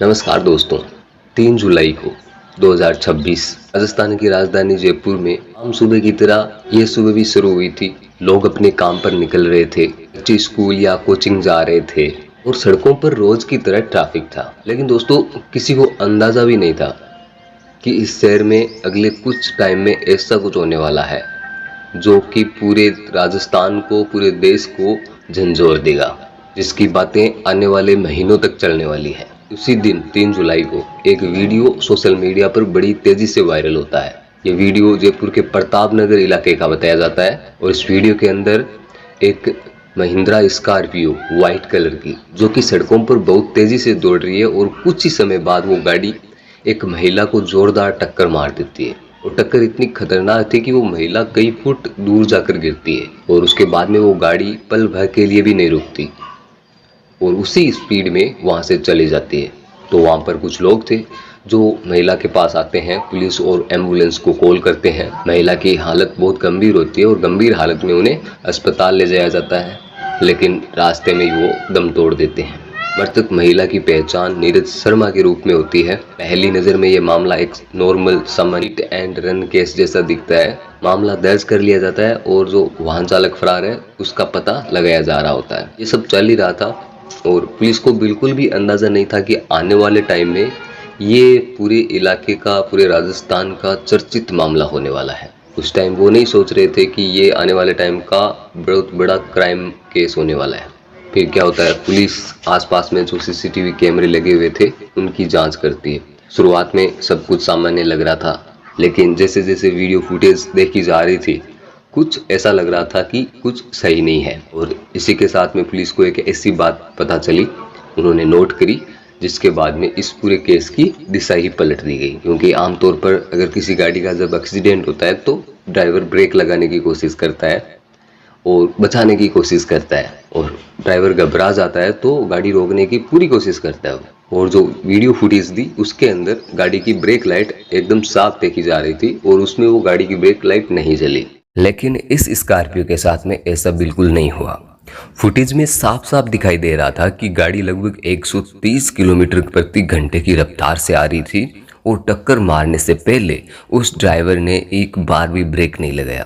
नमस्कार दोस्तों। 3 जुलाई को 2026 राजस्थान की राजधानी जयपुर में आम सुबह की तरह ये सुबह भी शुरू हुई थी। लोग अपने काम पर निकल रहे थे, बच्चे स्कूल या कोचिंग जा रहे थे और सड़कों पर रोज की तरह ट्रैफिक था। लेकिन दोस्तों, किसी को अंदाजा भी नहीं था कि इस शहर में अगले कुछ टाइम में ऐसा कुछ होने वाला है जो कि पूरे राजस्थान को, पूरे देश को झंझोर देगा, जिसकी बातें आने वाले महीनों तक चलने वाली है। उसी दिन 3 जुलाई को एक वीडियो सोशल मीडिया पर बड़ी तेजी से वायरल होता है। ये वीडियो जयपुर के प्रताप नगर इलाके का बताया जाता है और इस वीडियो के अंदर एक महिंद्रा स्कॉर्पियो व्हाइट कलर की, जो कि सड़कों पर बहुत तेजी से दौड़ रही है और कुछ ही समय बाद वो गाड़ी एक महिला को जोरदार टक्कर मार देती है। और टक्कर इतनी खतरनाक थी कि वो महिला कई फुट दूर जाकर गिरती है और उसके बाद में वो गाड़ी पल भर के लिए भी नहीं रुकती और उसी स्पीड में वहां से चली जाती है। तो वहां पर कुछ लोग थे जो महिला के पास आते हैं, पुलिस और एम्बुलेंस को कॉल करते हैं। महिला की हालत बहुत गंभीर होती है और गंभीर हालत में उन्हें अस्पताल ले जाया जाता है, लेकिन रास्ते में ही वो दम तोड़ देते हैं। मृतक महिला की पहचान नीरज शर्मा के रूप में होती है। पहली नज़र में ये मामला एक नॉर्मल सामान्य हिट एंड रन केस जैसा दिखता है। मामला दर्ज कर लिया जाता है और जो वाहन चालक फरार है उसका पता लगाया जा रहा होता है। ये सब चल ही रहा था और पुलिस को बिल्कुल भी अंदाज़ा नहीं था कि आने वाले टाइम में ये पूरे इलाके का, पूरे राजस्थान का चर्चित मामला होने वाला है। उस टाइम वो नहीं सोच रहे थे कि ये आने वाले टाइम का बहुत बड़ा क्राइम केस होने वाला है। फिर क्या होता है, पुलिस आसपास में जो सीसीटीवी कैमरे लगे हुए थे उनकी जांच करती है। शुरुआत में सब कुछ सामान्य लग रहा था, लेकिन जैसे जैसे वीडियो फुटेज देखी जा रही थी कुछ ऐसा लग रहा था कि कुछ सही नहीं है। और इसी के साथ में पुलिस को एक ऐसी बात पता चली, उन्होंने नोट करी, जिसके बाद में इस पूरे केस की दिशा ही पलट दी गई। क्योंकि आमतौर पर अगर किसी गाड़ी का जब एक्सीडेंट होता है तो ड्राइवर ब्रेक लगाने की कोशिश करता है और बचाने की कोशिश करता है, और ड्राइवर घबरा जाता है तो गाड़ी रोकने की पूरी कोशिश करता है। और जो वीडियो फुटेज दी उसके अंदर गाड़ी की ब्रेक लाइट एकदम साफ देखी जा रही थी और उसमें वो गाड़ी की ब्रेक लाइट नहीं जली। लेकिन इस स्कॉर्पियो के साथ में ऐसा बिल्कुल नहीं हुआ। फुटेज में साफ साफ दिखाई दे रहा था कि गाड़ी लगभग 130 किलोमीटर प्रति घंटे की रफ्तार से आ रही थी और टक्कर मारने से पहले उस ड्राइवर ने एक बार भी ब्रेक नहीं लगाया।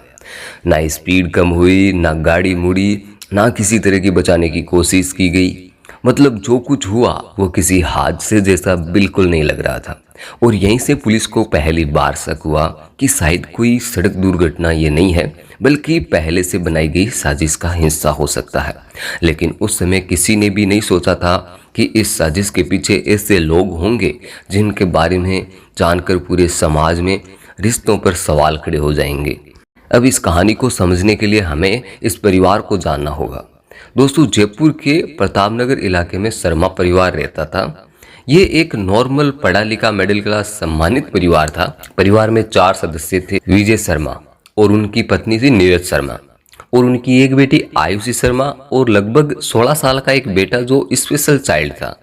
ना स्पीड कम हुई, ना गाड़ी मुड़ी, ना किसी तरह की बचाने की कोशिश की गई। मतलब जो कुछ हुआ वो किसी हादसे जैसा बिल्कुल नहीं लग रहा था। और यहीं से पुलिस को पहली बार शक हुआ कि शायद कोई सड़क दुर्घटना ये नहीं है, बल्कि पहले से बनाई गई साजिश का हिस्सा हो सकता है। लेकिन उस समय किसी ने भी नहीं सोचा था कि इस साजिश के पीछे ऐसे लोग होंगे जिनके बारे में जानकर पूरे समाज में रिश्तों पर सवाल खड़े हो जाएंगे। अब इस कहानी को समझने के लिए हमें इस परिवार को जानना होगा। दोस्तों, जयपुर के प्रताप नगर इलाके में शर्मा परिवार रहता था। ये एक नॉर्मल पढ़ा लिखा मिडिल क्लास सम्मानित परिवार था। परिवार में 4 सदस्य थे। विजय शर्मा और उनकी पत्नी थी नीरज शर्मा और उनकी एक बेटी आयुषी शर्मा और लगभग 16 साल का एक बेटा जो स्पेशल चाइल्ड था।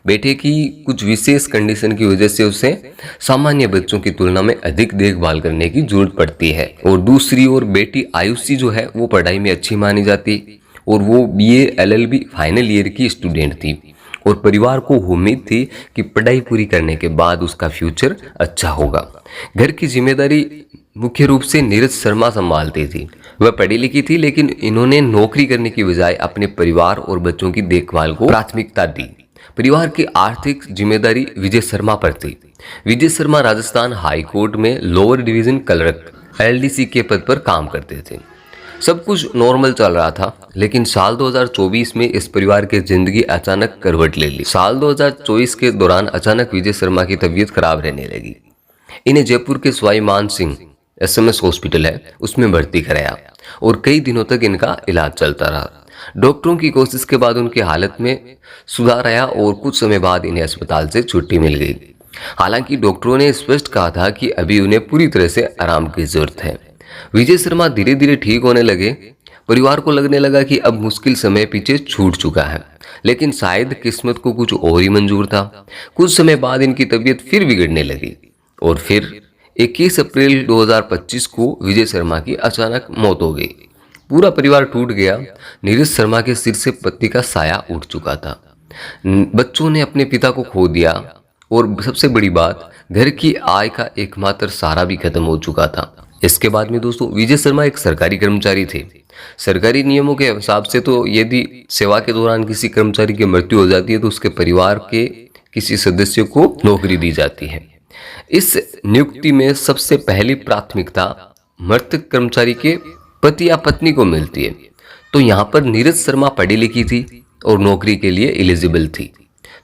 बेटे की कुछ विशेष कंडीशन की वजह से उसे सामान्य बच्चों की तुलना में अधिक देखभाल करने की जरूरत पड़ती है। और दूसरी ओर बेटी आयुषी जो है वो पढ़ाई में अच्छी मानी जाती और वो बीए एलएलबी फाइनल ईयर की स्टूडेंट थी। और परिवार को उम्मीद थी कि पढ़ाई पूरी करने के बाद उसका फ्यूचर अच्छा होगा। घर की जिम्मेदारी मुख्य रूप से नीरज शर्मा संभालती थी। वह पढ़ी लिखी थी, लेकिन इन्होंने नौकरी करने की बजाय अपने परिवार और बच्चों की देखभाल को प्राथमिकता दी। परिवार की आर्थिक जिम्मेदारी विजय शर्मा पर थी। विजय शर्मा राजस्थान हाई कोर्ट में लोअर डिवीजन क्लर्क एलडीसी के पद पर काम करते थे। सब कुछ नॉर्मल चल रहा था, लेकिन साल 2024 में इस परिवार की जिंदगी अचानक करवट ले ली। साल 2024 के दौरान अचानक विजय शर्मा की तबीयत खराब रहने लगी। इन्हें जयपुर के सवाई मान सिंह एसएमएस हॉस्पिटल है उसमें भर्ती कराया और कई दिनों तक इनका इलाज चलता रहा। डॉक्टरों की कोशिश के बाद उनकी हालत में सुधार आया और कुछ समय बाद इन्हें अस्पताल से छुट्टी मिल गई। हालांकि डॉक्टरों ने स्पष्ट कहा था कि अभी उन्हें पूरी तरह से आराम की जरूरत है। विजय शर्मा धीरे धीरे ठीक होने लगे। परिवार को लगने लगा कि अब मुश्किल समय पीछे छूट चुका है, लेकिन शायद किस्मत को कुछ और ही मंजूर था। कुछ समय बाद इनकी तबीयत फिर बिगड़ने लगी और फिर 21 अप्रैल 2025 को विजय शर्मा की अचानक मौत हो गई। पूरा परिवार टूट गया। नीरज शर्मा के सिर से पत्नी का साया उठ चुका था। बच्चों ने अपने पिता को खो दिया और सबसे बड़ी बात, घर की आय का एकमात्र सहारा भी खत्म हो चुका था। इसके बाद में दोस्तों विजय शर्मा एक सरकारी कर्मचारी थे। सरकारी नियमों के हिसाब से तो यदि सेवा के दौरान किसी कर्मचारी की मृत्यु हो जाती है तो उसके परिवार के किसी सदस्य को नौकरी दी जाती है। इस नियुक्ति में सबसे पहली प्राथमिकता मृतक कर्मचारी के पति या पत्नी को मिलती है। तो यहाँ पर नीरज शर्मा पढ़ी लिखी थी और नौकरी के लिए एलिजिबल थी।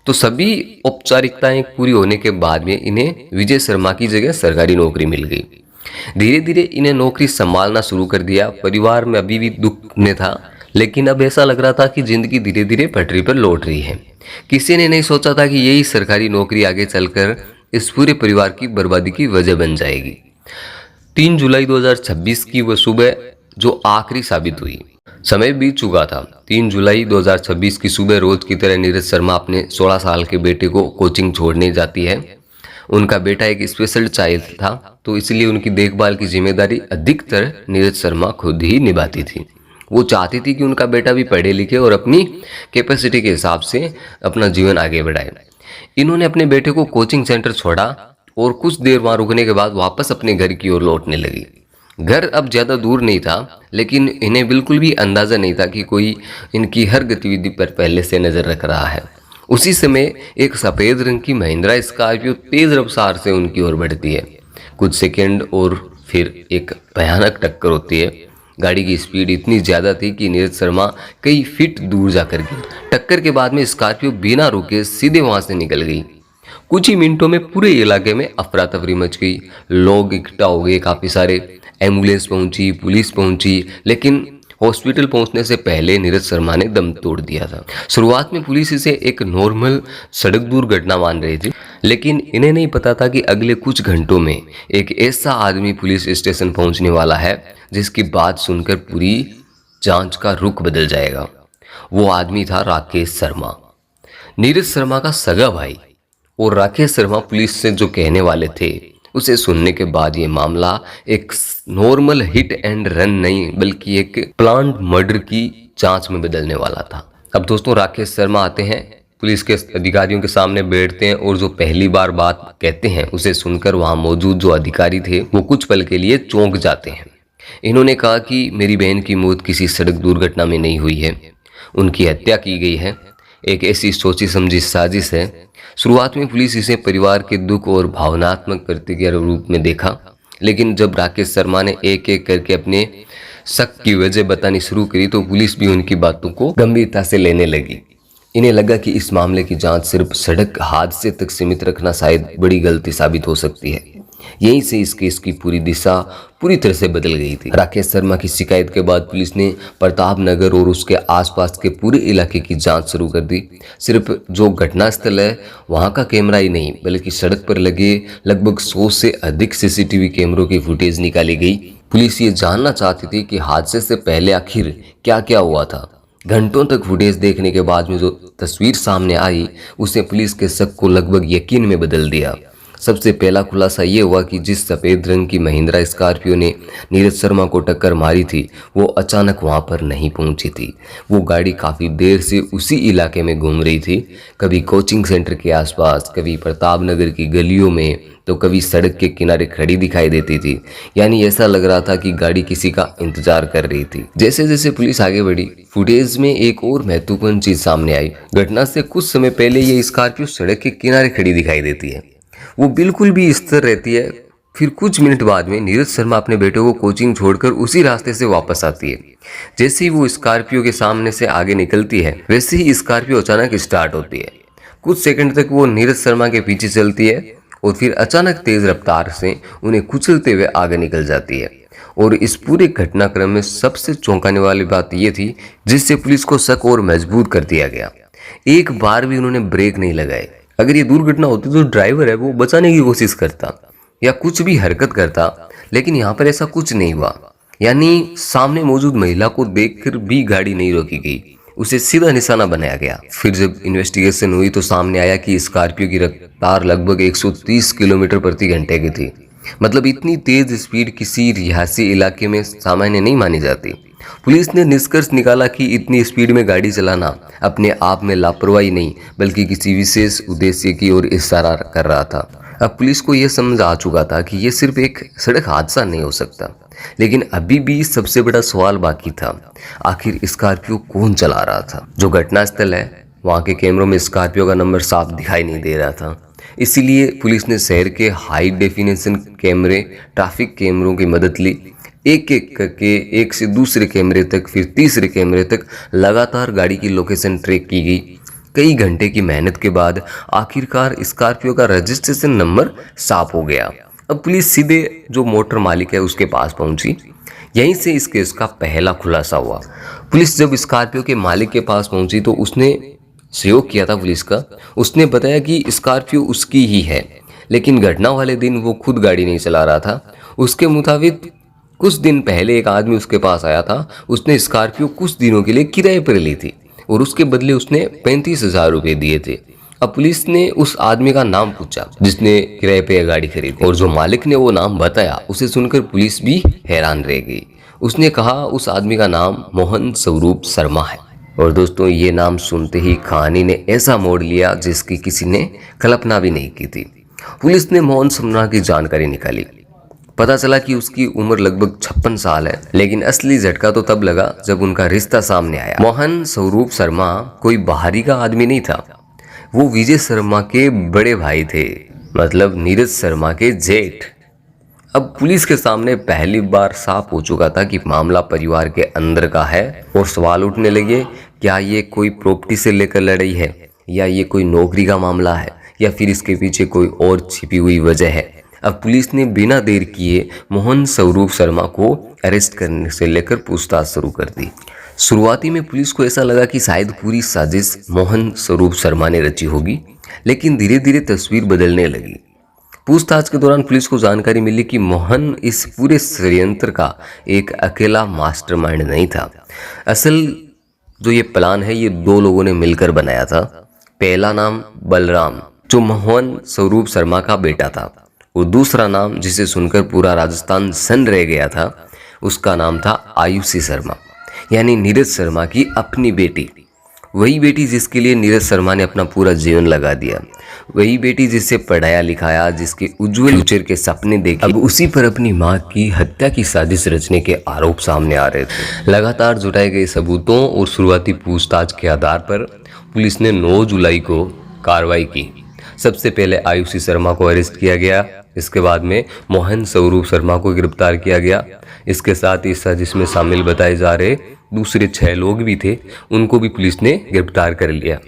तो सभी औपचारिकताएं पूरी होने के बाद में इन्हें विजय शर्मा की जगह सरकारी नौकरी मिल गई। धीरे धीरे इन्हें नौकरी संभालना शुरू कर दिया। परिवार में अभी भी दुख में था, लेकिन अब ऐसा लग रहा था कि जिंदगी धीरे धीरे पटरी पर लौट रही है। किसी ने नहीं सोचा था कि यही सरकारी नौकरी आगे चलकर इस पूरे परिवार की बर्बादी की वजह बन जाएगी। 3 जुलाई 2026 की वह सुबह जो आखिरी साबित हुई। समय बीत चुका था। 3 जुलाई 2026 की सुबह रोज की तरह नीरज शर्मा अपने 16 साल के बेटे को कोचिंग छोड़ने जाती है। उनका बेटा एक स्पेशल चाइल्ड था, तो इसलिए उनकी देखभाल की जिम्मेदारी अधिकतर नीरज शर्मा खुद ही निभाती थी। वो चाहती थी कि उनका बेटा भी पढ़े लिखे और अपनी कैपेसिटी के हिसाब से अपना जीवन आगे बढ़ाए। इन्होंने अपने बेटे को कोचिंग सेंटर छोड़ा और कुछ देर वहां रुकने के बाद वापस अपने घर की ओर लौटने लगी। घर अब ज़्यादा दूर नहीं था, लेकिन इन्हें बिल्कुल भी अंदाज़ा नहीं था कि कोई इनकी हर गतिविधि पर पहले से नज़र रख रहा है। उसी समय एक सफ़ेद रंग की महिंद्रा स्कॉर्पियो तेज़ रफ्तार से उनकी ओर बढ़ती है। कुछ सेकंड और फिर एक भयानक टक्कर होती है। गाड़ी की स्पीड इतनी ज़्यादा थी कि नीरज शर्मा कई फीट दूर जाकर गिर। टक्कर के बाद में स्कॉर्पियो बिना रुके सीधे वहाँ से निकल गई। कुछ ही मिनटों में पूरे इलाके में अफरा तफरी मच गई। लोग इकट्ठा हो गए, काफ़ी सारे एम्बुलेंस पहुंची, पुलिस पहुंची, लेकिन हॉस्पिटल पहुंचने से पहले नीरज शर्मा ने दम तोड़ दिया था। शुरुआत में पुलिस इसे एक नॉर्मल सड़क दुर्घटना मान रही थी, लेकिन इन्हें नहीं पता था कि अगले कुछ घंटों में एक ऐसा आदमी पुलिस स्टेशन पहुंचने वाला है जिसकी बात सुनकर पूरी जांच का रुख बदल जाएगा। वो आदमी था राकेश शर्मा, नीरज शर्मा का सगा भाई। और राकेश शर्मा पुलिस से जो कहने वाले थे उसे सुनने के बाद ये मामला एक नॉर्मल हिट एंड रन नहीं बल्कि एक प्लान्ड मर्डर की जांच में बदलने वाला था। अब दोस्तों राकेश शर्मा आते हैं, पुलिस के अधिकारियों के सामने बैठते हैं और जो पहली बार बात कहते हैं उसे सुनकर वहां मौजूद जो अधिकारी थे वो कुछ पल के लिए चौंक जाते हैं। इन्होंने कहा कि मेरी बहन की मौत किसी सड़क दुर्घटना में नहीं हुई है, उनकी हत्या की गई है। एक ऐसी सोची समझी साजिश है। शुरुआत में पुलिस इसे परिवार के दुख और भावनात्मक प्रतिक्रिया के रूप में देखा, लेकिन जब राकेश शर्मा ने एक एक करके अपने शक की वजह बतानी शुरू करी तो पुलिस भी उनकी बातों को गंभीरता से लेने लगी। इन्हें लगा कि इस मामले की जांच सिर्फ सड़क हादसे तक सीमित रखना शायद बड़ी गलती साबित हो सकती है। यहीं से इस केस की पूरी दिशा पूरी तरह से बदल गई थी। राकेश शर्मा की शिकायत के बाद पुलिस ने प्रताप नगर और उसके आसपास के पूरे इलाके की जांच शुरू कर दी। सिर्फ जो घटनास्थल है वहां का कैमरा ही नहीं बल्कि सड़क पर लगे लगभग 100 से अधिक सीसीटीवी कैमरों की फुटेज निकाली गई। पुलिस ये जानना चाहती थी कि हादसे से पहले आखिर क्या क्या हुआ था। घंटों तक फुटेज देखने के बाद में जो तस्वीर सामने आई उसने पुलिस के शक को लगभग यकीन में बदल दिया। सबसे पहला खुलासा ये हुआ कि जिस सफ़ेद रंग की महिंद्रा स्कॉर्पियो ने नीरज शर्मा को टक्कर मारी थी वो अचानक वहाँ पर नहीं पहुँची थी। वो गाड़ी काफ़ी देर से उसी इलाके में घूम रही थी, कभी कोचिंग सेंटर के आसपास, कभी प्रताप नगर की गलियों में, तो कभी सड़क के किनारे खड़ी दिखाई देती थी। यानी ऐसा लग रहा था कि गाड़ी किसी का इंतजार कर रही थी। जैसे जैसे पुलिस आगे बढ़ी फुटेज में एक और महत्वपूर्ण चीज सामने आई। घटना से कुछ समय पहले ये स्कॉर्पियो सड़क के किनारे खड़ी दिखाई देती है, वो बिल्कुल भी स्थिर रहती है। फिर कुछ मिनट बाद में नीरज शर्मा अपने बेटे को कोचिंग छोड़कर उसी रास्ते से वापस आती है। जैसे ही वो स्कॉर्पियो के सामने से आगे निकलती है वैसे ही स्कॉर्पियो अचानक स्टार्ट होती है। कुछ सेकंड तक वो नीरज शर्मा के पीछे चलती है और फिर अचानक तेज रफ्तार से उन्हें कुचलते हुए आगे निकल जाती है। और इस पूरे घटनाक्रम में सबसे चौंकाने वाली बात यह थी जिससे पुलिस को शक और मजबूत कर दिया गया, एक बार भी उन्होंने ब्रेक नहीं लगाए। अगर ये दुर्घटना होती तो ड्राइवर है वो बचाने की कोशिश करता या कुछ भी हरकत करता, लेकिन यहाँ पर ऐसा कुछ नहीं हुआ। यानी सामने मौजूद महिला को देखकर भी गाड़ी नहीं रोकी गई, उसे सीधा निशाना बनाया गया। फिर जब इन्वेस्टिगेशन हुई तो सामने आया कि स्कॉर्पियो की रफ्तार लगभग 130 किलोमीटर प्रति घंटे की थी। मतलब इतनी तेज स्पीड किसी रिहायशी इलाके में सामान्य नहीं मानी जाती। पुलिस ने निष्कर्ष निकाला कि इतनी स्पीड में गाड़ी चलाना अपने आप में लापरवाही नहीं बल्कि किसी विशेष उद्देश्य की ओर इशारा कर रहा था। अब पुलिस को यह समझ आ चुका था कि यह सिर्फ एक सड़क हादसा नहीं हो सकता, लेकिन अभी भी सबसे बड़ा सवाल बाकी था, आखिर स्कॉर्पियो कौन चला रहा था। जो घटनास्थल है वहाँ के कैमरों में स्कॉर्पियो का नंबर साफ दिखाई नहीं दे रहा था। इसीलिए पुलिस ने शहर के हाई डेफिनेशन कैमरे, ट्रैफिक कैमरों की मदद ली। एक एक करके एक से दूसरे कैमरे तक, फिर तीसरे कैमरे तक लगातार गाड़ी की लोकेशन ट्रैक की गई। कई घंटे की मेहनत के बाद आखिरकार स्कॉर्पियो का रजिस्ट्रेशन नंबर साफ हो गया। अब पुलिस सीधे जो मोटर मालिक है उसके पास पहुंची। यहीं से इस केस का पहला खुलासा हुआ। पुलिस जब स्कॉर्पियो के मालिक के पास पहुंची तो उसने सहयोग किया था पुलिस का। उसने बताया कि स्कॉर्पियो उसकी ही है, लेकिन घटना वाले दिन वो खुद गाड़ी नहीं चला रहा था। उसके मुताबिक कुछ दिन पहले एक आदमी उसके पास आया था। उसने स्कॉर्पियो कुछ दिनों के लिए किराए पर ली थी और उसके बदले उसने 35,000 रुपये दिए थे। अब पुलिस ने उस आदमी का नाम पूछा जिसने किराए पे गाड़ी खरीदी, और जो मालिक ने वो नाम बताया उसे सुनकर पुलिस भी हैरान रह गई। उसने कहा उस आदमी का नाम मोहन स्वरूप शर्मा है। और दोस्तों, ये नाम सुनते ही कहानी ने ऐसा मोड़ लिया जिसकी किसी ने कल्पना भी नहीं की थी। पुलिस ने मोहन शर्मा की जानकारी निकाली। पता चला कि उसकी उम्र लगभग 56 साल है, लेकिन असली झटका तो तब लगा जब उनका रिश्ता सामने आया। मोहन स्वरूप शर्मा कोई बाहरी का आदमी नहीं था, वो विजय शर्मा के बड़े भाई थे, मतलब नीरज शर्मा के जेठ। अब पुलिस के सामने पहली बार साफ हो चुका था कि मामला परिवार के अंदर का है और सवाल उठने लगे, क्या ये कोई प्रॉपर्टी से लेकर लड़ाई है, या ये कोई नौकरी का मामला है, या फिर इसके पीछे कोई और छिपी हुई वजह है। अब पुलिस ने बिना देर किए मोहन स्वरूप शर्मा को अरेस्ट करने से लेकर पूछताछ शुरू कर दी। शुरुआती में पुलिस को ऐसा लगा कि शायद पूरी साजिश मोहन स्वरूप शर्मा ने रची होगी, लेकिन धीरे धीरे तस्वीर बदलने लगी। पूछताछ के दौरान पुलिस को जानकारी मिली कि मोहन इस पूरे षड्यंत्र का एक अकेला मास्टरमाइंड नहीं था। असल जो ये प्लान है ये दो लोगों ने मिलकर बनाया था। पहला नाम बलराम, जो मोहन स्वरूप शर्मा का बेटा था, और दूसरा नाम जिसे सुनकर पूरा राजस्थान सन्न रह गया था, उसका नाम था आयुषी शर्मा, यानी नीरज शर्मा की अपनी बेटी। वही बेटी जिसके लिए नीरज शर्मा ने अपना पूरा जीवन लगा दिया, वही बेटी जिसे पढ़ाया लिखाया, जिसके उज्जवल फ्यूचर के सपने देखे। अब उसी पर अपनी मां की हत्या की साजिश रचने के आरोप सामने आ रहे थे। लगातार जुटाए गए सबूतों और शुरुआती पूछताछ के आधार पर पुलिस ने 9 जुलाई को कार्रवाई की। सबसे पहले आयुषी शर्मा को अरेस्ट किया गया, इसके बाद में मोहन स्वरूप शर्मा को गिरफ्तार किया गया। इसके साथ ही साजिश में शामिल बताए जा रहे दूसरे 6 लोग भी थे, उनको भी पुलिस ने गिरफ्तार कर लिया।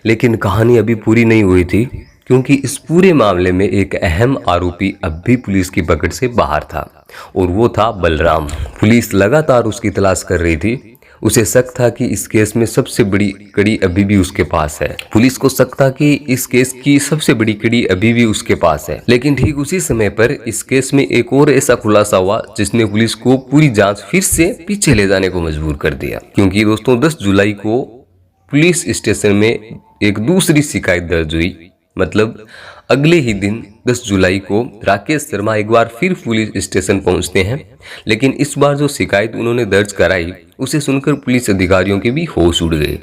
लेकिन कहानी अभी पूरी नहीं हुई थी, क्योंकि इस पूरे मामले में एक अहम आरोपी अब भी पुलिस की पकड़ से बाहर था, और वो था बलराम। पुलिस लगातार उसकी तलाश कर रही थी। उसे शक था कि इस केस में सबसे बड़ी कड़ी अभी भी उसके पास है। पुलिस को शक था कि इस केस की सबसे बड़ी कड़ी अभी भी उसके पास है। लेकिन ठीक उसी समय पर इस केस में एक और ऐसा खुलासा हुआ जिसने पुलिस को पूरी जांच फिर से पीछे ले जाने को मजबूर कर दिया। क्योंकि दोस्तों 10 जुलाई को पुलिस स्टेशन में एक दूसरी शिकायत दर्ज हुई। मतलब अगले ही दिन 10 जुलाई को राकेश शर्मा एक बार फिर पुलिस स्टेशन पहुंचते हैं, लेकिन इस बार जो शिकायत उन्होंने दर्ज कराई उसे सुनकर पुलिस अधिकारियों के भी होश उड़ गए।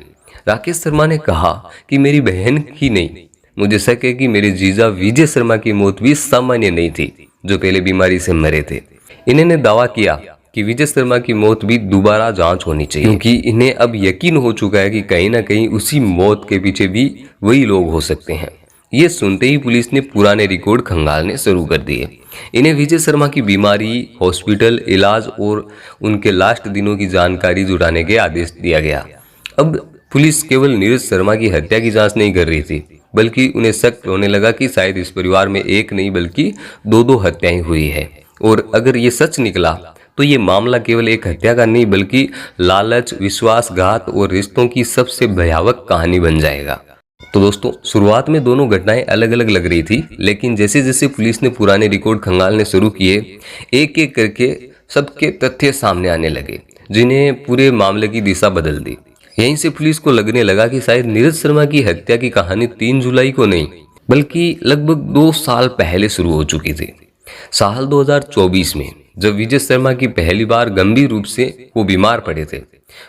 राकेश शर्मा ने कहा कि मेरी बहन ही नहीं, मुझे शक है कि मेरे जीजा विजय शर्मा की मौत भी सामान्य नहीं थी, जो पहले बीमारी से मरे थे। इन्होंने दावा किया कि विजय शर्मा की मौत भी दोबारा जांच होनी चाहिए, क्योंकि इन्हें अब यकीन हो चुका है कि कहीं ना कहीं उसी मौत के पीछे भी वही लोग हो सकते हैं। ये सुनते ही पुलिस ने पुराने रिकॉर्ड खंगालने शुरू कर दिए। इन्हें विजय शर्मा की बीमारी, हॉस्पिटल, इलाज और उनके लास्ट दिनों की जानकारी जुटाने के आदेश दिया गया। अब पुलिस केवल नीरज शर्मा की हत्या की जांच नहीं कर रही थी, बल्कि उन्हें शक होने लगा कि शायद इस परिवार में एक नहीं बल्कि 2 हत्याएं हुई है। और अगर ये सच निकला तो ये मामला केवल एक हत्या का नहीं बल्कि लालच, विश्वासघात और रिश्तों की सबसे भयावह कहानी बन जाएगा। तो दोस्तों, शुरुआत में दोनों घटनाएं अलग अलग लग रही थी, लेकिन जैसे जैसे पुलिस ने पुराने रिकॉर्ड खंगालने शुरू किए, एक एक करके सबके तथ्य सामने आने लगे, जिन्हें पूरे मामले की दिशा बदल दी। यहीं से पुलिस को लगने लगा कि शायद नीरज शर्मा की हत्या की कहानी 3 जुलाई को नहीं बल्कि लगभग 2 साल पहले शुरू हो चुकी थी। साल 2024 में जब विजय शर्मा की पहली बार गंभीर रूप से वो बीमार पड़े थे।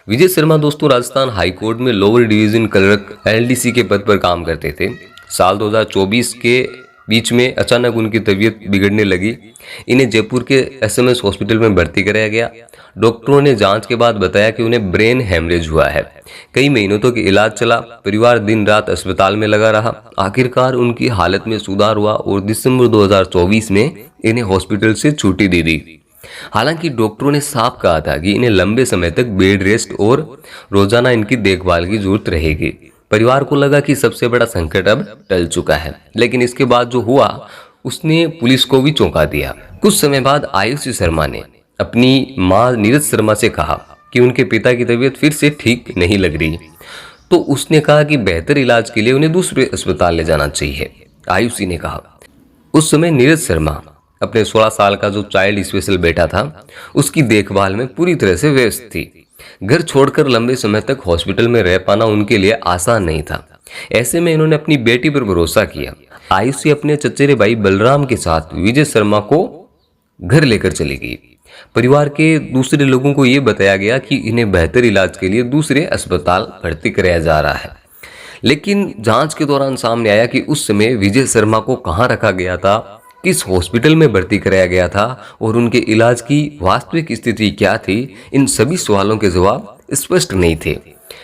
विजय शर्मा दोस्तों राजस्थान हाई कोर्ट में लोअर डिवीजन क्लर्क एलडीसी के पद पर काम करते थे। साल 2024 के बीच में अचानक उनकी तबीयत बिगड़ने लगी। इन्हें जयपुर के एसएमएस हॉस्पिटल में भर्ती कराया गया। डॉक्टरों ने जांच के बाद बताया कि उन्हें ब्रेन हेमरेज हुआ है। कई महीनों तक इलाज चला, परिवार दिन रात अस्पताल में लगा रहा। आखिरकार उनकी हालत में सुधार हुआ और दिसंबर 2024 में इन्हें हॉस्पिटल से छुट्टी दे दी। हालांकि डॉक्टरों ने साफ कहा था कि इन्हें लंबे समय तक बेड रेस्ट और रोजाना इनकी देखभाल की जरूरत रहेगी। परिवार को लगा कि सबसे बड़ा संकट अब टल चुका है, लेकिन इसके बाद जो हुआ उसने पुलिस को भी चौंका दिया। कुछ समय बाद आयुषी शर्मा ने अपनी मां नीरज शर्मा से कहा कि उनके पिता की तबीयत फिर से ठीक नहीं लग रही, तो उसने कहा कि बेहतर इलाज के लिए उन्हें दूसरे अस्पताल ले जाना चाहिए। आयुषी ने कहा। उस समय नीरज शर्मा अपने 16 साल का जो चाइल्ड स्पेशल बेटा था उसकी देखभाल में पूरी तरह से व्यस्त थी। घर छोड़कर लंबे समय तक हॉस्पिटल में रह पाना उनके लिए आसान नहीं था। ऐसे में इन्होंने अपनी बेटी पर भरोसा किया। आयुषी अपने चचेरे भाई बलराम के साथ विजय शर्मा को घर लेकर चली गई। परिवार के दूसरे लोगों को यह बताया गया कि इन्हें बेहतर इलाज के लिए दूसरे अस्पताल भर्ती कराया जा रहा है, लेकिन जांच के दौरान सामने आया कि उस समय विजय शर्मा को कहां रखा गया था, किस हॉस्पिटल में भर्ती कराया गया था और उनके इलाज की वास्तविक स्थिति क्या थी। इन सभी सवालों के जवाब स्पष्ट नहीं थे।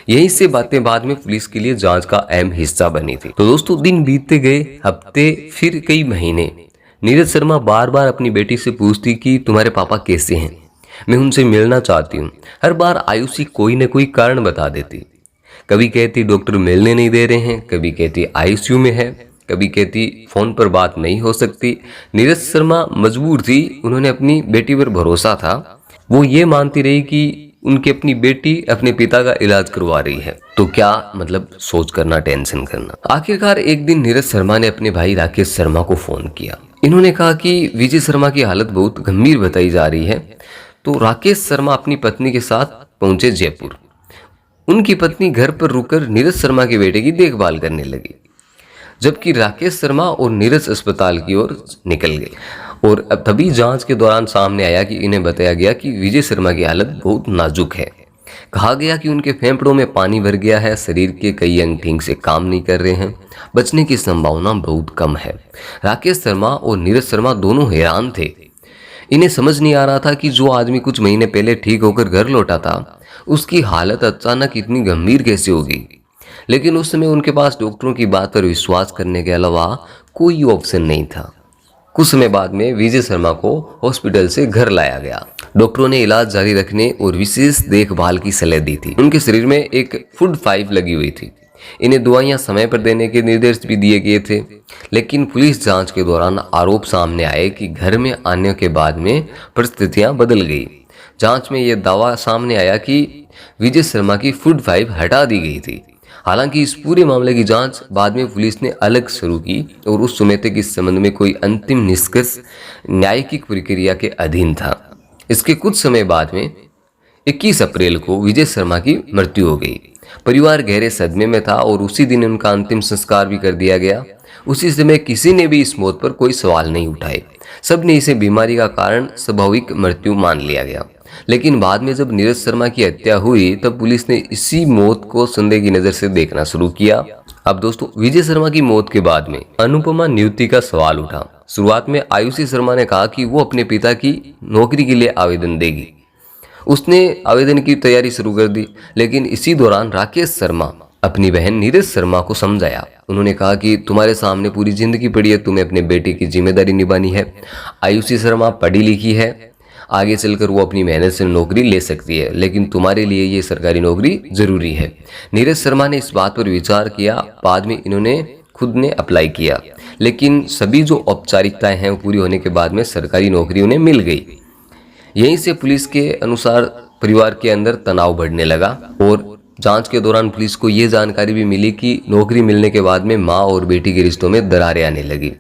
यही से बातें बाद में पुलिस के लिए जांच का अहम हिस्सा बनी थी। तो दोस्तों दिन बीतते गए, हफ्ते, फिर कई महीने। नीरज शर्मा बार बार अपनी बेटी से पूछती कि तुम्हारे पापा कैसे हैं, मैं उनसे मिलना चाहती हूँ। हर बार आयुषी कोई न कोई कारण बता देती। कभी कहती डॉक्टर मिलने नहीं दे रहे हैं, कभी कहती आईसीयू में है, कभी कहती फोन पर बात नहीं हो सकती। नीरज शर्मा मजबूर थी, उन्होंने अपनी बेटी पर भरोसा था। वो ये मानती रही कि उनकी अपनी बेटी अपने पिता का इलाज करवा रही है, तो क्या मतलब सोच करना, टेंशन करना। आखिरकार एक दिन नीरज शर्मा ने अपने भाई राकेश शर्मा को फोन किया। इन्होंने कहा कि विजय शर्मा की हालत बहुत गंभीर बताई जा रही है। तो राकेश शर्मा अपनी पत्नी के साथ पहुंचे जयपुर। उनकी पत्नी घर पर रुककर नीरज शर्मा के बेटे की देखभाल करने लगी, जबकि राकेश शर्मा और नीरज अस्पताल की ओर निकल गए। और अब तभी जांच के दौरान सामने आया कि इन्हें बताया गया कि विजय शर्मा की हालत बहुत नाजुक है। कहा गया कि उनके फेफड़ों में पानी भर गया है, शरीर के कई अंग ठीक से काम नहीं कर रहे हैं, बचने की संभावना बहुत कम है। राकेश शर्मा और नीरज शर्मा दोनों हैरान थे। इन्हें समझ नहीं आ रहा था कि जो आदमी कुछ महीने पहले ठीक होकर घर लौटा था, उसकी हालत अचानक इतनी गंभीर कैसे होगी। लेकिन उस समय उनके पास डॉक्टरों की बात पर विश्वास करने के अलावा कोई ऑप्शन नहीं था। कुछ समय बाद में विजय शर्मा को हॉस्पिटल से घर लाया गया। डॉक्टरों ने इलाज जारी रखने और विशेष देखभाल की सलाह दी थी। उनके शरीर में एक फूड पाइप लगी हुई थी। इन्हें दवाइयां समय पर देने के निर्देश भी दिए गए थे। लेकिन पुलिस जांच के दौरान आरोप सामने आए कि घर में आने के बाद में परिस्थितियां बदल गई। जांच में यह दावा सामने आया कि विजय शर्मा की फूड पाइप हटा दी गई थी। हालांकि इस पूरे मामले की जांच बाद में पुलिस ने अलग शुरू की और उस समय तक इस संबंध में कोई अंतिम निष्कर्ष न्यायिक प्रक्रिया के अधीन था। इसके कुछ समय बाद में 21 अप्रैल को विजय शर्मा की मृत्यु हो गई। परिवार गहरे सदमे में था और उसी दिन उनका अंतिम संस्कार भी कर दिया गया। उसी समय किसी ने भी इस मौत पर कोई सवाल नहीं उठाए। सबने इसे बीमारी का कारण स्वाभाविक मृत्यु मान लिया गया। लेकिन बाद में जब नीरज शर्मा की हत्या हुई तब पुलिस ने इसी मौत को संदेह की नजर से देखना शुरू किया। अब दोस्तों विजय शर्मा की मौत के बाद में अनुपमा नियुक्ति का सवाल उठा। शुरुआत में आयुषी शर्मा ने कहा कि वो अपने पिता की नौकरी के लिए आवेदन देगी। उसने आवेदन की तैयारी शुरू कर दी। लेकिन इसी दौरान राकेश शर्मा अपनी बहन नीरज शर्मा को समझाया। उन्होंने कहा कि तुम्हारे सामने पूरी जिंदगी पड़ी है, तुम्हें अपने बेटे की जिम्मेदारी निभानी है। आयुषी शर्मा पढ़ी लिखी है, आगे चलकर वो अपनी मेहनत से नौकरी ले सकती है, लेकिन तुम्हारे लिए ये सरकारी नौकरी जरूरी है। नीरज शर्मा ने इस बात पर विचार किया। बाद में इन्होंने खुद ने अप्लाई किया, लेकिन सभी जो औपचारिकताएं हैं वो पूरी होने के बाद में सरकारी नौकरी उन्हें मिल गई। यहीं से पुलिस के अनुसार परिवार के अंदर तनाव बढ़ने लगा और जांच के दौरान पुलिस को ये जानकारी भी मिली कि नौकरी मिलने के बाद में माँ और बेटी के रिश्तों में दरारें आने लगी।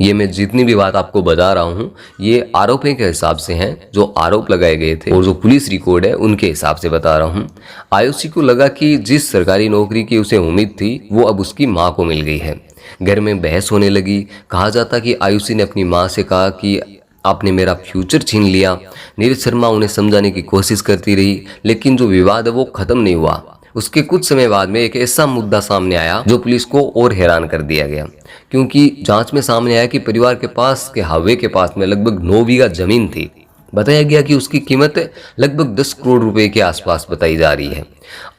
ये मैं जितनी भी बात आपको बता रहा हूँ ये आरोपों के हिसाब से हैं, जो आरोप लगाए गए थे और जो पुलिस रिकॉर्ड है उनके हिसाब से बता रहा हूँ। आयुषी को लगा कि जिस सरकारी नौकरी की उसे उम्मीद थी वो अब उसकी माँ को मिल गई है। घर में बहस होने लगी। कहा जाता कि आयुषी ने अपनी माँ से कहा कि आपने मेरा फ्यूचर छीन लिया। नीरज शर्मा उन्हें समझाने की कोशिश करती रही, लेकिन जो विवाद है वो खत्म नहीं हुआ। उसके कुछ समय बाद में एक ऐसा मुद्दा सामने आया जो पुलिस को और हैरान कर दिया गया, क्योंकि जांच में सामने आया कि परिवार के पास के हावे के पास में लगभग 9 बीघा जमीन थी। बताया गया कि उसकी कीमत लगभग 10 करोड़ रुपए के आसपास बताई जा रही है।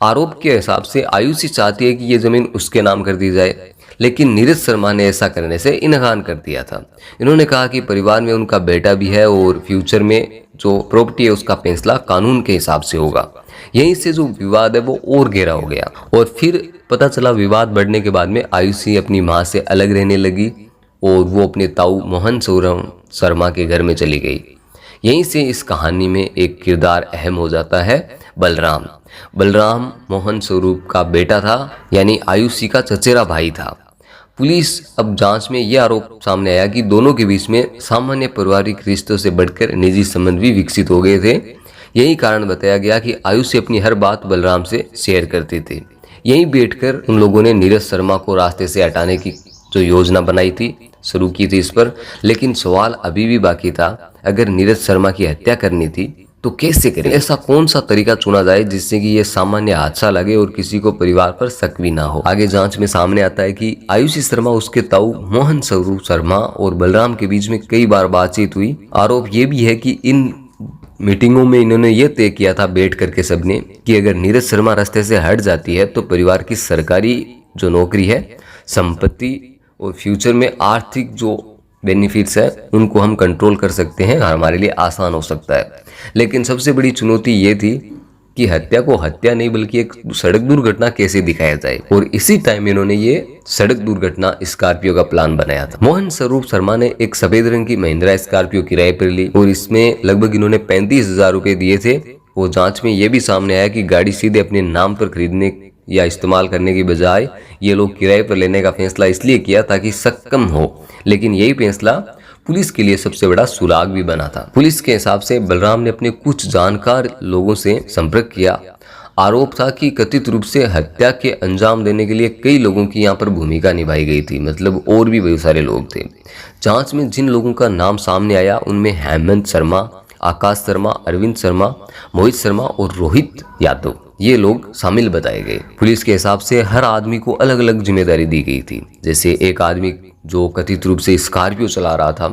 आरोप के हिसाब से आयुषी चाहती है कि ये जमीन उसके नाम कर दी जाए, लेकिन नीरज शर्मा ने ऐसा करने से इनकार कर दिया था। इन्होंने कहा कि परिवार में उनका बेटा भी है और फ्यूचर में जो प्रॉपर्टी है उसका फैसला कानून के हिसाब से होगा। यहीं से जो विवाद है वो और गहरा हो गया और फिर पता चला विवाद बढ़ने के बाद में आयुषी अपनी माँ से अलग रहने लगी और वो अपने ताऊ मोहन शर्मा के घर में चली गई। यहीं से इस कहानी में एक किरदार अहम हो जाता है, बलराम। बलराम मोहन स्वरूप का बेटा था, यानी आयुषी का चचेरा भाई था। पुलिस अब जांच में यह आरोप सामने आया कि दोनों के बीच में सामान्य पारिवारिक रिश्तों से बढ़कर निजी संबंध भी विकसित हो गए थे। यही कारण बताया गया कि आयुषी अपनी हर बात बलराम से शेयर करती थी। यहीं बैठकर उन लोगों ने नीरज शर्मा को रास्ते से हटाने की जो योजना बनाई थी, शुरू की थी इस पर। लेकिन सवाल अभी भी बाकी था, अगर नीरज शर्मा की हत्या करनी थी तो कैसे करें? ऐसा कौन सा तरीका चुना जाए जिससे कि ये सामान्य हादसा लगे और किसी को परिवार पर शक भी ना हो? आगे जांच में सामने आता है कि आयुषी शर्मा, उसके ताऊ मोहन स्वरूप शर्मा और बलराम के बीच में कई बार बातचीत हुई। आरोप ये भी है कि इन मीटिंगों में इन्होंने ये तय किया था बैठ करके सबने कि अगर नीरज शर्मा रास्ते से हट जाती है तो परिवार की सरकारी जो नौकरी है, संपत्ति और फ्यूचर में आर्थिक जो बेनिफिट्स है उनको हम कंट्रोल कर सकते हैं, हमारे लिए आसान हो सकता है। लेकिन सबसे बड़ी चुनौती ये थी कि हत्या को हत्या नहीं बल्कि एक सड़क दुर्घटना कैसे दिखाया जाए, और इसी टाइम इन्होंने ये सड़क दुर्घटना स्कॉर्पियो का प्लान बनाया था। मोहन स्वरूप शर्मा ने एक सफेद रंग की महिंद्रा स्कॉर्पियो किराए पर ली और इसमें लगभग इन्होंने 35,000 रुपए दिए थे। और जांच में यह भी सामने आया कि गाड़ी सीधे अपने नाम पर खरीदने या इस्तेमाल करने की बजाय ये लोग किराए पर लेने का फैसला इसलिए किया ताकि शक कम हो। लेकिन यही फैसला पुलिस के लिए सबसे बड़ा सुराग भी बना था। पुलिस के हिसाब से बलराम ने अपने कुछ जानकार लोगों से संपर्क किया। आरोप था कि कथित रूप से हत्या के अंजाम देने के लिए कई लोगों की यहाँ पर भूमिका निभाई गई थी, मतलब और भी बहुत सारे लोग थे। जांच में जिन लोगों का नाम सामने आया उनमें हेमंत शर्मा, आकाश शर्मा, अरविंद शर्मा, मोहित शर्मा और रोहित यादव, ये लोग शामिल बताए गए। पुलिस के हिसाब से हर आदमी को अलग अलग जिम्मेदारी दी गई थी। जैसे एक आदमी जो कथित रूप से स्कॉर्पियो चला रहा था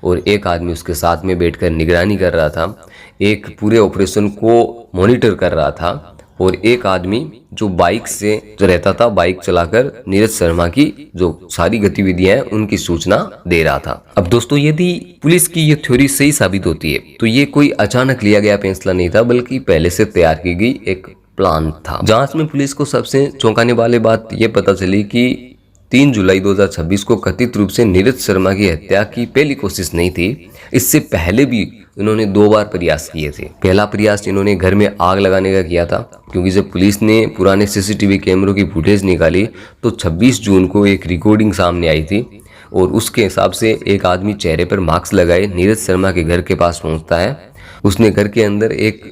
और एक आदमी उसके साथ में बैठकर निगरानी कर रहा था, एक पूरे ऑपरेशन को मॉनिटर कर रहा था और एक आदमी जो बाइक से जो रहता था, बाइक चलाकर नीरज शर्मा की जो सारी गतिविधियां हैं उनकी सूचना दे रहा था। अब दोस्तों, यदि पुलिस की ये थ्योरी सही साबित होती है तो ये कोई अचानक लिया गया फैसला नहीं था, बल्कि पहले से तैयार की गई एक प्लान था। जांच में पुलिस को सबसे चौंकाने वाली बात ये पता चली कि 3 जुलाई 2026 को कथित रूप से नीरज शर्मा की हत्या की पहली कोशिश नहीं थी। इससे पहले भी इन्होंने 2 बार प्रयास किए थे। पहला प्रयास इन्होंने घर में आग लगाने का किया था, क्योंकि जब पुलिस ने पुराने सीसीटीवी कैमरों की फुटेज निकाली तो 26 जून को एक रिकॉर्डिंग सामने आई थी और उसके हिसाब से एक आदमी चेहरे पर मास्क लगाए नीरज शर्मा के घर के पास पहुंचता है। उसने घर के अंदर एक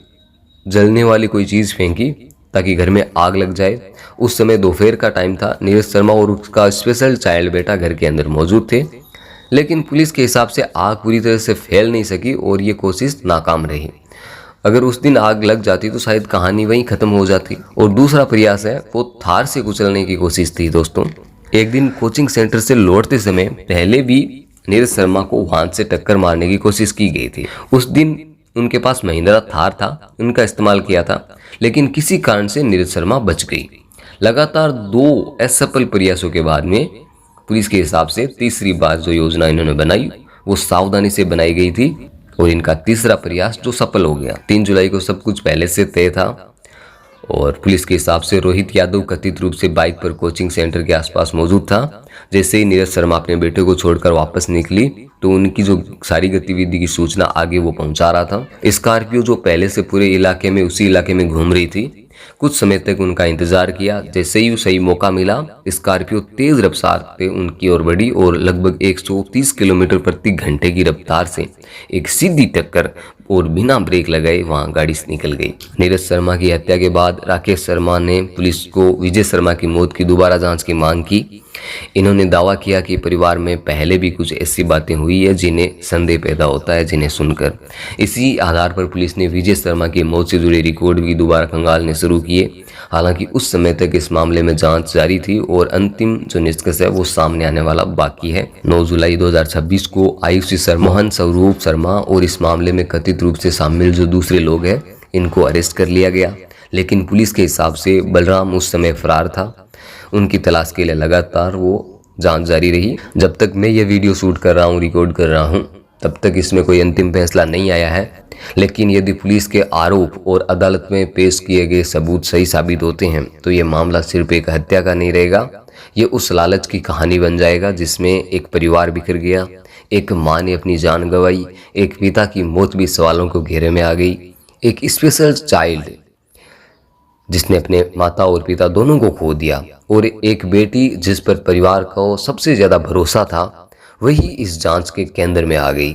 जलने वाली कोई चीज़ फेंकी ताकि घर में आग लग जाए। उस समय दोपहर का टाइम था। नीरज शर्मा और उसका स्पेशल चाइल्ड बेटा घर के अंदर मौजूद थे, लेकिन पुलिस के हिसाब से आग पूरी तरह से फैल नहीं सकी और ये कोशिश नाकाम रही। अगर उस दिन आग लग जाती तो शायद कहानी वहीं खत्म हो जाती। और दूसरा प्रयास है वो थार से कुचलने की कोशिश थी। दोस्तों, एक दिन कोचिंग सेंटर से लौटते समय पहले भी नीरज शर्मा को वाहन से टक्कर मारने की कोशिश की गई थी। उस दिन उनके पास महिंद्रा थार था, उनका इस्तेमाल किया था, लेकिन किसी कारण से नीरज शर्मा बच गई। लगातार 2 असफल प्रयासों के बाद में पुलिस के हिसाब से तीसरी बार जो योजना इन्होंने बनाई वो सावधानी से बनाई गई थी और इनका तीसरा प्रयास जो सफल हो गया। 3 जुलाई को सब कुछ पहले से तय था और पुलिस के हिसाब से रोहित यादव कथित रूप से बाइक पर कोचिंग सेंटर के आसपास मौजूद था। जैसे ही नीरज शर्मा अपने बेटे को छोड़कर वापस निकली तो उनकी जो सारी गतिविधि की सूचना आगे वो पहुंचा रहा था। स्कॉर्पियो जो पहले से पूरे इलाके में उसी इलाके में घूम रही थी। कुछ समय तक उनका इंतजार किया। जैसे ही सही मौका मिला स्कॉर्पियो तेज रफ्तार पे उनकी ओर बढ़ी और लगभग 130 किलोमीटर प्रति घंटे की रफ्तार से एक सीधी टक्कर और बिना ब्रेक लगाए वहां गाड़ी से निकल गई। नीरज शर्मा की हत्या के बाद राकेश शर्मा ने पुलिस को विजय शर्मा की मौत की दोबारा जांच की मांग की। इन्होंने दावा किया कि परिवार में पहले भी कुछ ऐसी बातें हुई है जिन्हें संदेह पैदा होता है जिन्हें सुनकर। इसी आधार पर पुलिस ने विजय शर्मा की मौत से जुड़े रिकॉर्ड भी दोबारा खंगालने शुरू किए। हालांकि उस समय तक इस मामले में जांच जारी थी और अंतिम जो निष्कर्ष है वो सामने आने वाला बाकी है। 9 जुलाई 2026 को आयुषी शर्मा, मोहन स्वरूप शर्मा और इस मामले में कथित रूप से शामिल जो दूसरे लोग हैं इनको अरेस्ट कर लिया गया। लेकिन पुलिस के हिसाब से बलराम उस समय फरार था। उनकी तलाश के लिए लगातार वो जांच जारी रही। जब तक मैं ये वीडियो शूट कर रहा हूँ, रिकॉर्ड कर रहा हूँ, तब तक इसमें कोई अंतिम फैसला नहीं आया है। लेकिन यदि पुलिस के आरोप और अदालत में पेश किए गए सबूत सही साबित होते हैं तो ये मामला सिर्फ एक हत्या का नहीं रहेगा, ये उस लालच की कहानी बन जाएगा जिसमें एक परिवार बिखर गया, एक माँ ने अपनी जान गंवाई, एक पिता की मौत भी सवालों को घेरे में आ गई, एक स्पेशल चाइल्ड जिसने अपने माता और पिता दोनों को खो दिया, और एक बेटी जिस पर परिवार को सबसे ज्यादा भरोसा था, वही इस जांच के केंद्र में आ गई।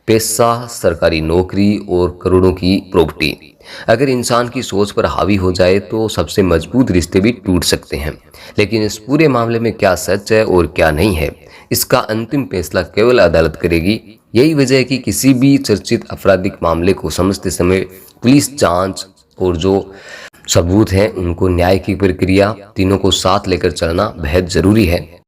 पैसा, सरकारी नौकरी और करोड़ों की प्रॉपर्टी अगर इंसान की सोच पर हावी हो जाए तो सबसे मजबूत रिश्ते भी टूट सकते हैं। लेकिन इस पूरे मामले में क्या सच है और क्या नहीं है, इसका अंतिम फैसला केवल अदालत करेगी। यही वजह है कि किसी भी चर्चित आपराधिक मामले को समझते समय पुलिस जांच और जो सबूत हैं उनको न्याय की प्रक्रिया तीनों को साथ लेकर चलना बेहद जरूरी है।